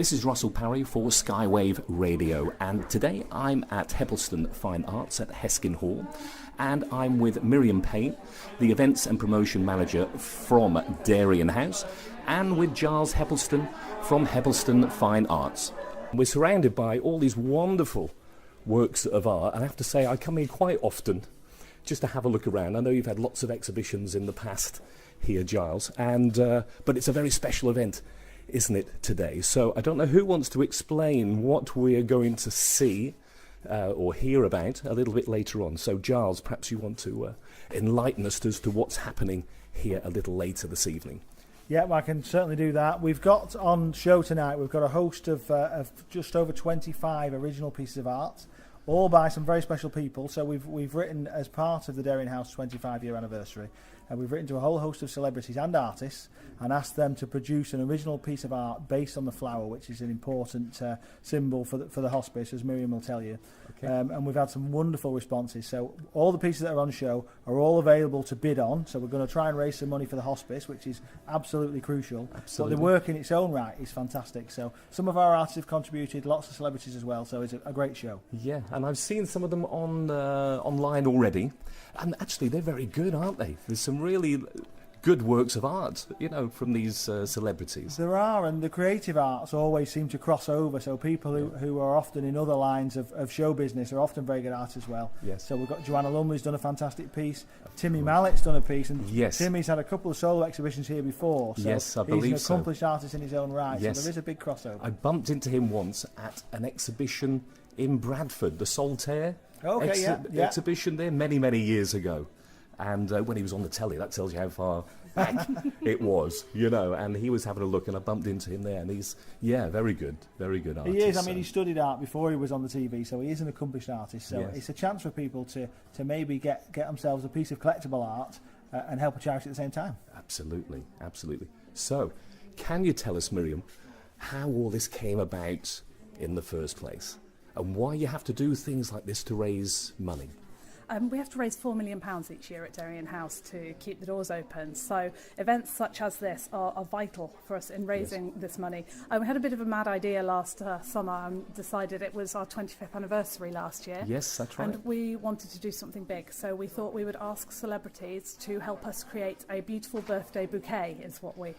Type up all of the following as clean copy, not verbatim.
This is Russell Parry for Skywave Radio, and today I'm at Heppelston Fine Arts at Heskin Hall, and I'm with Miriam Payne, the Events and Promotion Manager from Derian House, and with Giles Heppelston from Heppelston Fine Arts. We're surrounded by all these wonderful works of art, and I have to say I come here quite often just to have a look around. I know you've had lots of exhibitions in the past here, Giles, and but it's a very special event, isn't it, today? So I don't know who wants to explain what we're going to see or hear about a little bit later on. So Giles, perhaps you want to enlighten us as to what's happening here a little later this evening. Yeah, well, I can certainly do that. We've got on show tonight, we've got a host of just over 25 original pieces of art, all by some very special people. So we've written, as part of the Derian House 25-year anniversary, and we've written to a whole host of celebrities and artists and asked them to produce an original piece of art based on the flower, which is an important symbol for the hospice, as Miriam will tell you. Okay. And we've had some wonderful responses. So all the pieces that are on show are all available to bid on. So we're going to try and raise some money for the hospice, which is absolutely crucial. Absolutely. But the work in its own right is fantastic. So some of our artists have contributed, lots of celebrities as well. So it's a great show. Yeah, and I've seen some of them on online already. And actually, they're very good, aren't they? There's some really good works of art, you know, from these celebrities. There are, and the creative arts always seem to cross over. So people who are often in other lines of show business are often very good artists as well. Yes. So we've got Joanna Lumley's done a fantastic piece. Timmy Mallett's done a piece, and yes, Timmy's had a couple of solo exhibitions here before. So yes, I believe so. He's an accomplished artist in his own right. Yes. So there is a big crossover. I bumped into him once at an exhibition in Bradford, the Solitaire exhibition there many years ago. And when he was on the telly, that tells you how far back it was, you know, and he was having a look and I bumped into him there, and he's, very good artist. He is, I mean, he studied art before he was on the TV, so he is an accomplished artist, so it's a chance for people to maybe get themselves a piece of collectible art and help a charity at the same time. Absolutely. So, can you tell us, Miriam, how all this came about in the first place, and why you have to do things like this to raise money? We have to raise £4 million each year at Derian House to keep the doors open. So events such as this are vital for us in raising this money. We had a bit of a mad idea last summer and decided it was our 25th anniversary last year. Yes, that's right. And we wanted to do something big. So we thought we would ask celebrities to help us create a beautiful birthday bouquet, is what we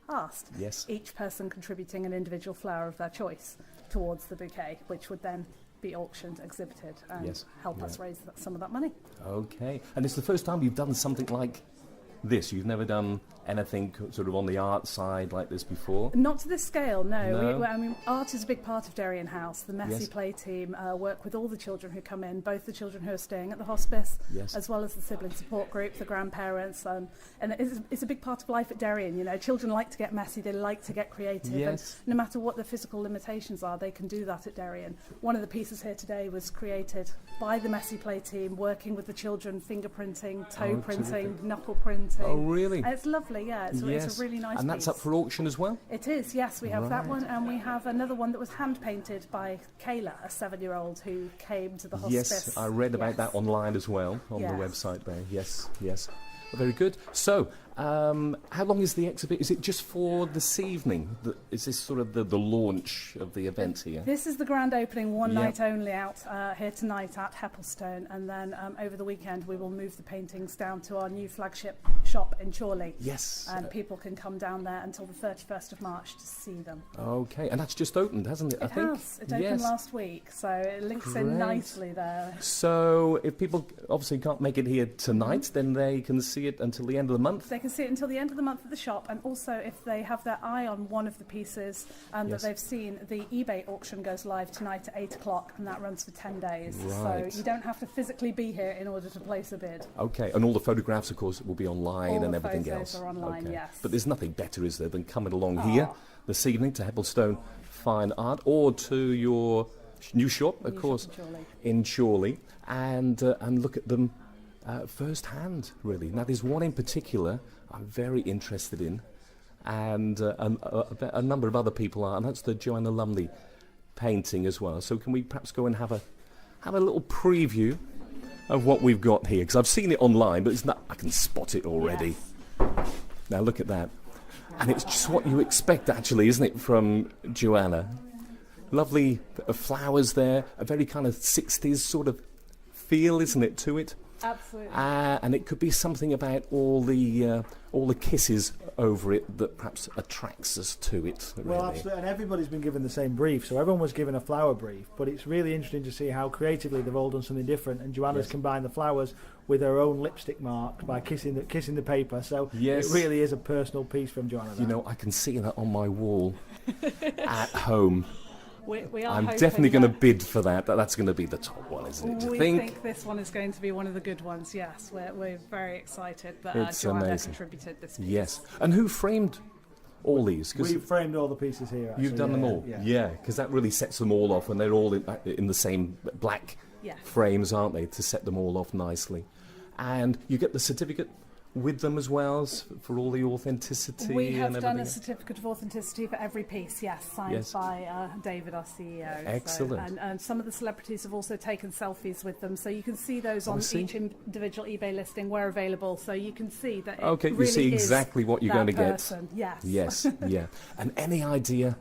asked. Yes. Each person contributing an individual flower of their choice towards the bouquet, which would then be auctioned, exhibited, and help us raise some of that money. Okay, and it's the first time you've done something like this. You've never done anything sort of on the art side like this before? Not to this scale, no. I mean, art is a big part of Derian House. The Messy Play team work with all the children who come in, both the children who are staying at the hospice, as well as the sibling support group, the grandparents, and it's a big part of life at Derian. You know, children like to get messy, they like to get creative, and no matter what the physical limitations are, they can do that at Derian. One of the pieces here today was created by the Messy Play team, working with the children, fingerprinting, toe printing, knuckle printing. Oh, really? It's lovely, It's a really nice piece. And that's up for auction as well? It is, yes. We have that one, and we have another one that was hand-painted by Kayla, a 7-year-old who came to the hospice. Yes, I read about that online as well, on the website there. Yes. Very good. So, how long is the exhibit? Is it just for this evening? Is this sort of the launch of the event here? This is the grand opening, one night only out here tonight at Heppelston, and then over the weekend we will move the paintings down to our new flagship shop in Chorley. Yes. And people can come down there until the 31st of March to see them. Okay, and that's just opened, hasn't it? It has. It opened last week, so it links in nicely there. So if people obviously can't make it here tonight, then they can see it until the end of the month? They can see it until the end of the month at the shop, and also if they have their eye on one of the pieces that they've seen, the eBay auction goes live tonight at 8 o'clock, and that runs for 10 days. Right. So you don't have to physically be here in order to place a bid. Okay, and all the photographs, of course, will be online all and the everything photos else. Are online, yes. But there's nothing better, is there, than coming along here this evening to Heppelston Fine Art, or to your new shop, of course, in Chorley, and look at them first hand, really. Now, there's one in particular I'm very interested in, and a number of other people are, and that's the Joanna Lumley painting as well. So can we perhaps go and have a little preview of what we've got here? Because I've seen it online, but it's not, I can spot it already. Now look at that. And it's just what you expect, actually, isn't it, from Joanna? Lovely flowers there, a very kind of 60s sort of feel, isn't it, to it? Absolutely. And it could be something about all the kisses over it that perhaps attracts us to it. Really. Well, absolutely, and everybody's been given the same brief, so everyone was given a flower brief, but it's really interesting to see how creatively they've all done something different, and Joanna's combined the flowers with her own lipstick mark by kissing the paper, so it really is a personal piece from Joanna. You know, I can see that on my wall at home. We are I'm definitely going to bid for that. That's going to be the top one, isn't it? Do you think? We think this one is going to be one of the good ones, yes. We're very excited that It's Joanna amazing. contributed this piece. Yes. And who framed all these? We've framed all the pieces here, actually. You've done them all? Yeah, because that really sets them all off, and they're all in the same black frames, aren't they, to set them all off nicely. And you get the certificate with them as well for all the authenticity. We have and done a everything. certificate of authenticity for every piece, signed by David, our CEO. Excellent. So, and some of the celebrities have also taken selfies with them, so you can see those on each individual eBay listing where available, so you can see that it Okay, really you see is exactly what you're going to person. get. Yes. Yes, yeah. And any idea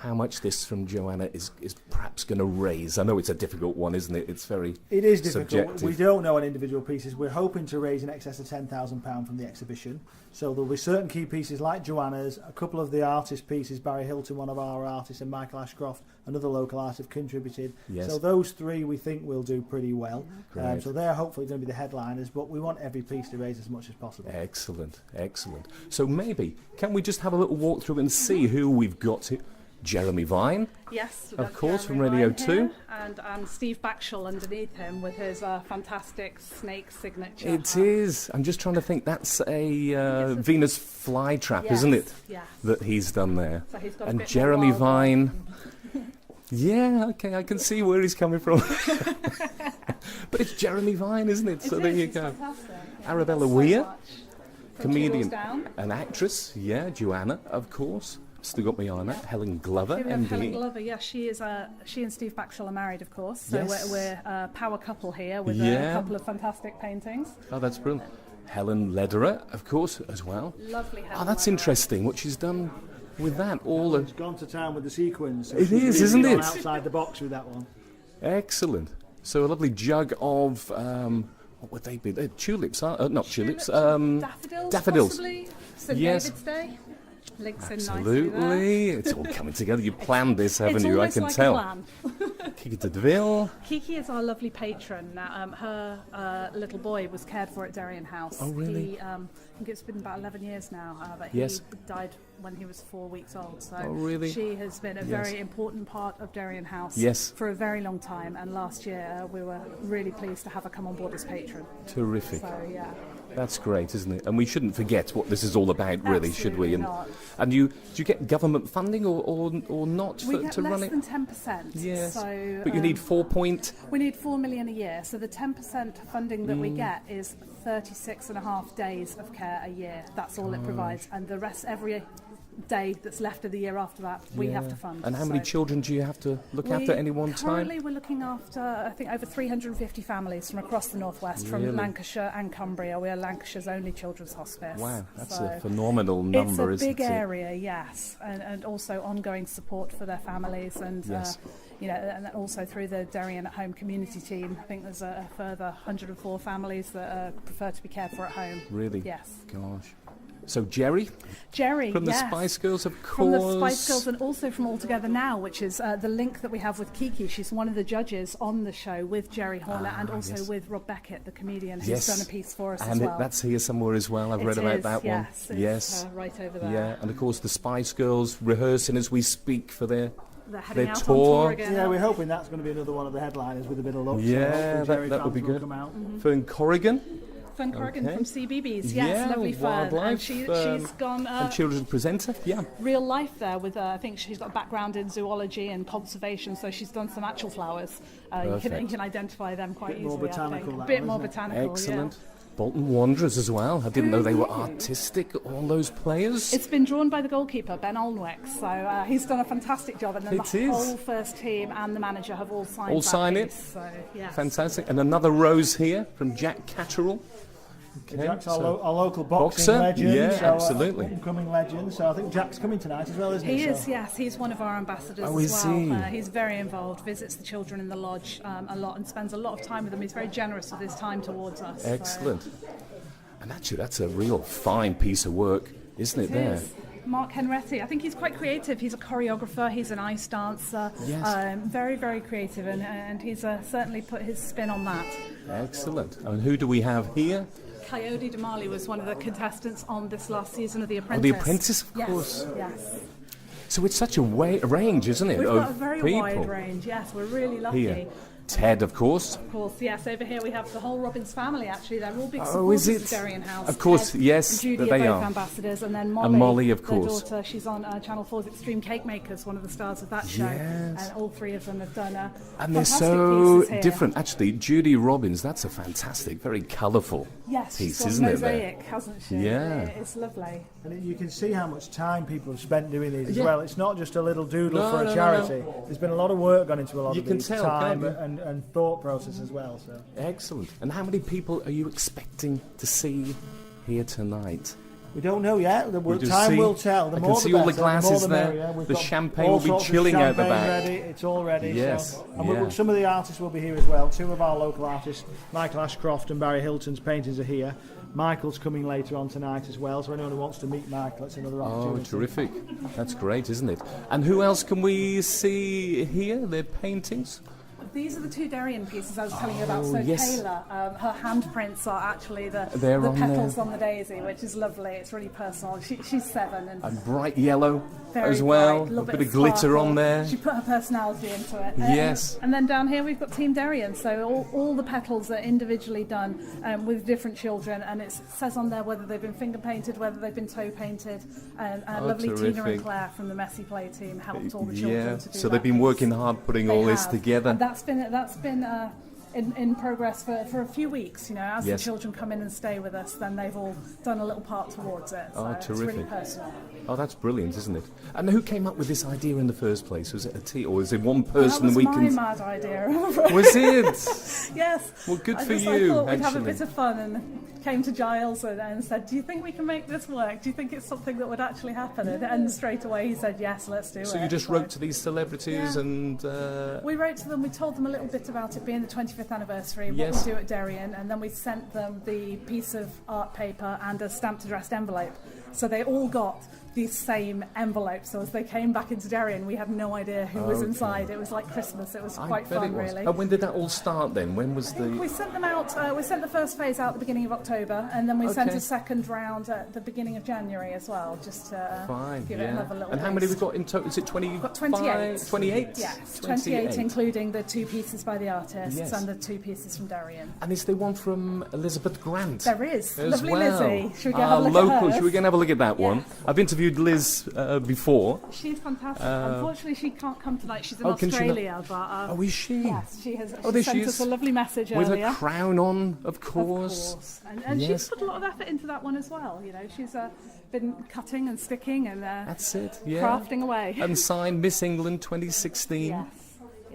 how much this from Joanna is perhaps going to raise? I know it's a difficult one, isn't it? It's very It is difficult. subjective. We don't know on individual pieces. We're hoping to raise in excess of £10,000 from the exhibition. So there'll be certain key pieces like Joanna's, a couple of the artist pieces, Barry Hilton, one of our artists, and Michael Ashcroft, another local artist, have contributed. Yes. So those three we think will do pretty well. Great. So they're hopefully going to be the headliners, but we want every piece to raise as much as possible. Excellent, excellent. So maybe, can we just have a little walk through and see who we've got here? Jeremy Vine. Yes, of course, from Radio 2. And Steve Backshall underneath him with his fantastic snake signature. It is. I'm just trying to think. That's a Venus flytrap, isn't it? Yes. That he's done there. So he's got a and bit Jeremy more Vine. Yeah, okay, I can see where he's coming from. But it's Jeremy Vine, isn't it? So there you go. Arabella Weir, comedian, an actress. Yeah, Joanna, of course. Still got me on that. Helen Glover, MD. Helen Glover, she is. She and Steve Backshall are married, of course. So we're a power couple here with a couple of fantastic paintings. Oh, that's brilliant. Helen Lederer, of course, as well. Lovely Helen. Oh, that's Lederer. interesting. What she's done with that. He's gone to town with the sequins. So it is, isn't it? Outside the box with that one. Excellent. So a lovely jug of what would they be? They're tulips, not tulips. Daffodils. Possibly. St. David's Day. Links Absolutely. In nicely It's all coming together. You planned this, haven't you? I can like tell. A plan. Kiki de Deville. Kiki is our lovely patron. Her little boy was cared for at Derian House. Oh, really? He, I think it's been about 11 years now, but he died when he was 4 weeks old. So really? She has been a very important part of Derian House for a very long time. And last year we were really pleased to have her come on board as patron. Terrific. So, yeah. That's great, isn't it? And we shouldn't forget what this is all about, really, should we? And do you get government funding or not to run it? We get less than 10%. Yes. So, but you need We need $4 million a year. So the 10% funding that we get is 36.5 days of care a year. That's all it provides, and the rest every day that's left of the year after that we have to fund. And how many children do you have to look after at any one time? Currently we're looking after I think over 350 families from across the northwest, from Lancashire and Cumbria. We are Lancashire's only children's hospice. Wow, that's a phenomenal number, isn't it? It's a big area, yes, and also ongoing support for their families, and and also through the Derian at Home community team. I think there's a further 104 families that prefer to be cared for at home. Really? Yes. Gosh. So Jerry from the Spice Girls, of course. From the Spice Girls, and also from All Together Now, which is the link that we have with Kiki. She's one of the judges on the show with Jerry Horner and also with Rob Beckett, the comedian, who's done a piece for us as well. And that's here somewhere as well. I've read about that one. Yes, right over there. Yeah, and of course the Spice Girls rehearsing as we speak for their tour. On tour again. Yeah, we're hoping that's going to be another one of the headliners with a bit of luck. Yeah, so that would be good. Mm-hmm. Fern Corrigan. Fern Corrigan from CBeebies, lovely Fern. Wildlife, and she's gone... and children's presenter, real life there with, I think she's got a background in zoology and conservation, so she's done some actual flowers. You can identify them quite easily, I think. A bit more botanical, Excellent. Bolton Wanderers as well. I didn't know they were artistic, all those players. It's been drawn by the goalkeeper, Ben Olnwick, so he's done a fantastic job, and then the whole first team and the manager have all signed it. So, yes. Fantastic. And another rose here from Jack Catterall. Okay, Jack's our local boxing boxer? legend. Yeah, so, absolutely. Up-and-coming legend. So I think Jack's coming tonight as well, isn't he? He is, yes. He's one of our ambassadors Oh, as is well. he? He's very involved, visits the children in the lodge a lot and spends a lot of time with them. He's very generous with his time towards us. Excellent. And actually, that's a real fine piece of work, isn't it, there? Is. Mark Henretti. I think he's quite creative. He's a choreographer, he's an ice dancer. Yes. Very, very creative, and he's certainly put his spin on that. Excellent. And who do we have here? Coyote Damali was one of the contestants on this last season of The Oh, Apprentice. The Apprentice, of course. Yes. So it's such a range, isn't it, We've of got a very people wide range, yes. We're really lucky. here. Ted, of course. Of course, yes. Over here we have the whole Robbins family, actually. They're all big Oh, supporters is of it? Derian House. Of course, Ted yes, and Judy they are both are. ambassadors. And then And Molly, of their course. daughter, she's on Channel 4's Extreme Cake Makers, one of the stars of that show. Yes. And all three of them have done And they're fantastic so pieces here. different. Actually, Judy Robbins, that's a fantastic, very colourful Yes, piece, she's got isn't it? mosaic, There? hasn't she? Yeah. It's lovely. And you can see how much time people have spent doing these as Yeah. well. It's not just a little doodle No, for no, a no, charity. There's been a lot of work gone into a lot You of can these, tell, time can't you? and thought process as well. So Excellent. And how many people are you expecting to see here tonight? we don't know yet. We'll just Time see. will tell. The I more can see the all the better, glasses the more the there. merrier. We've The got champagne all will be sorts of chilling out the champagne back. Ready. It's all ready. Yes, So. And yeah. some of the artists will be here as well. Two of our local artists, Michael Ashcroft and Barry Hilton's paintings are here. Michael's coming later on tonight as well, so anyone who wants to meet Michael, it's another Oh, opportunity. terrific. That's great, isn't it? And who else can we see here? Their paintings? These are the two Derian pieces I was telling you about. So yes. Kayla, her handprints are actually the They're on petals there. on the daisy, which is lovely. It's really personal. She's 7 and And bright yellow very as well. bright, A little bit of of glitter sparkle. on there. She put her personality into it. Yes. And then down here we've got Team Derian. So all the petals are individually done with different children, and it says on there whether they've been finger painted, whether they've been toe painted. And lovely Tina terrific. and Claire from the Messy Play team helped all the children Yeah, to do so that they've been piece. working hard putting all They this have. together. And that's been in progress for a few weeks. You know, as Yes. the children come in and stay with us, then they've all done a little part towards it. So Oh, it's really terrific. personal. Oh, that's brilliant, isn't it? And who came up with this idea in the first place? Was it a team, or was it one That person was we my can... mad idea. Was it? Yes. Well, good for I you, thought we'd have a actually. bit of fun and came to Giles and said, "Do you think we can make this work? Do you think it's something that would actually happen?" And straight away he said, "Yes, let's do it." So you just wrote to these celebrities Yeah. and... We wrote to them, we told them a little bit about it being the 25th anniversary, what Yes. we do at Derian, and then we sent them the piece of art paper and a stamped addressed envelope. So they all got the same envelope. So as they came back into Derian, we had no idea who was Okay. inside. It was like Christmas. It was I quite bet fun, it was. really. And when did that all start then? When was I think we the... sent them out. We sent the first phase out at the beginning of October, and then we sent Okay. a second round at the beginning of January as well, just to Fine, give it yeah. another little. And how many taste. we've got in total? Is it 20? We've got 28. 28? Yes, 28, including the 2 pieces by the artists Yes. and the 2 pieces from Derian. And is there one from Elizabeth Grant? There is. As Lovely well. Lizzie. Should we go Our have a look local, at hers? should we go and have a look at that one? Yes. I've interviewed Liz before. She's fantastic. Unfortunately, she can't come tonight. She's in Oh, can she not? Australia, but Oh, is she? yes, she has. Oh, there she she sent is. us a lovely message With earlier. a crown on, of Of course. course. And Yes. she's put a lot of effort into that one as well. You know, she's been cutting and sticking and That's it, yeah. crafting away. And signed Miss England 2016. Yes.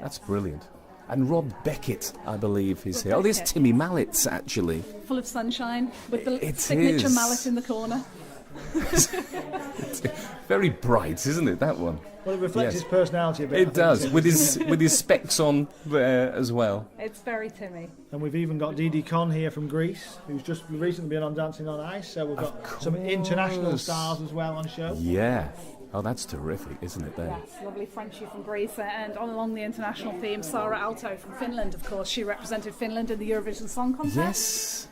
That's brilliant. And Rob Beckett, I believe, is Rob here. Oh, there's Beckett. Timmy Mallets, actually. Full of sunshine with the It signature is. mallet in the corner. Very bright, isn't it, that one? Well, it reflects Yes. his personality a bit. I It think, does, too. with his specs on there as well. It's very Timmy. And we've even got Didi Con here from Greece, who's just recently been on Dancing on Ice. So we've got some international course. stars as well on show. Yeah. Oh, that's terrific, isn't it, there? Yes, lovely Frenchie from Greece, and on along the international theme, Sara Aalto from Finland, of course. She represented Finland in the Eurovision Song Contest. Yes.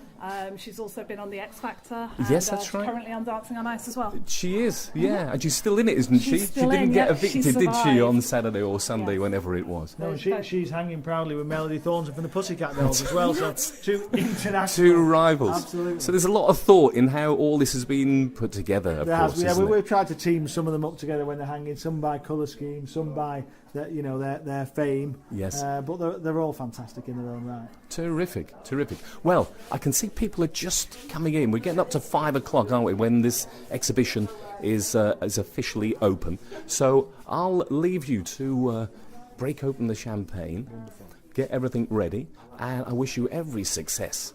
She's also been on the X Factor. Yes, and, that's right. Currently on Dancing on Ice as well. She is, yeah. And she's still in it, isn't she? She's still she didn't in, get yeah. She evicted, did she, survived. on Saturday or Sunday, Yes. whenever it was? No, and she's hanging proudly with Melody Thornton from the Pussycat Dolls as well. So 2 international. Two rivals. Absolutely. So there's a lot of thought in how all this has been put together, of There course, has, yeah, isn't it? we've tried to team some of them up together when they're hanging, some by colour scheme, some by their fame. Yes. But they're all fantastic in their own right. Terrific, terrific. Well, I can see people are just coming in. We're getting up to 5 o'clock, aren't we, when this exhibition is officially open. So I'll leave you to break open the champagne, get everything ready, and I wish you every success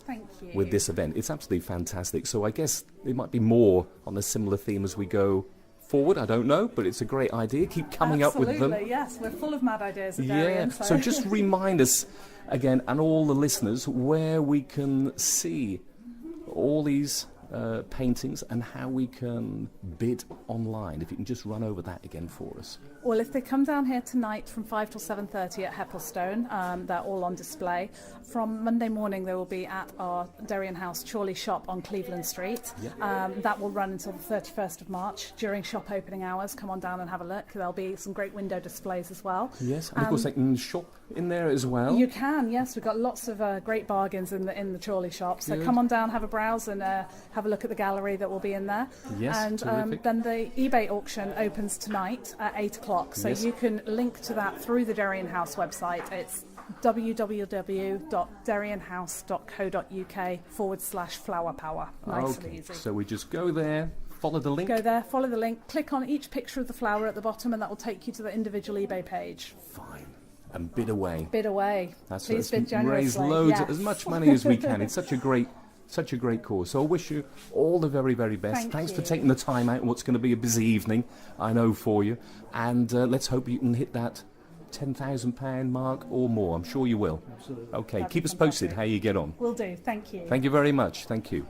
with this event. It's absolutely fantastic. So I guess it might be more on a similar theme as we go forward. I don't know, but it's a great idea. Keep coming up with them. Absolutely, yes. We're full of mad ideas at Derian. So just remind us again, and all the listeners, where we can see all these paintings and how we can bid online. If you can just run over that again for us. Well, if they come down here tonight from 5 till 7:30 at Heppelstone, they're all on display. From Monday morning, they will be at our Derian House Chorley shop on Cleveland Street. That will run until the 31st of March during shop opening hours. Come on down and have a look. There'll be some great window displays as well. Yes, and of course they can shop in there as well. You can, yes. We've got lots of great bargains in the Chorley shop. So come on down, have a browse, and have a look at the gallery that will be in there. Yes, and then the eBay auction opens tonight at 8 o'clock. So you can link to that through the Derian House website. It's www.derianhouse.co.uk/flower power. Nice and easy. So we just go there, follow the link. Go there, follow the link, click on each picture of the flower at the bottom, and that will take you to the individual eBay page. Fine. And bid away. Bid away. Please bid generously. Raise loads, as much money as we can. It's such a great cause. So I wish you all the very, very best. Thanks for taking the time out in what's going to be a busy evening, I know, for you. And let's hope you can hit that £10,000 mark or more. I'm sure you will. Absolutely. Okay, keep us posted how you get on. Will do. Thank you. Thank you very much. Thank you.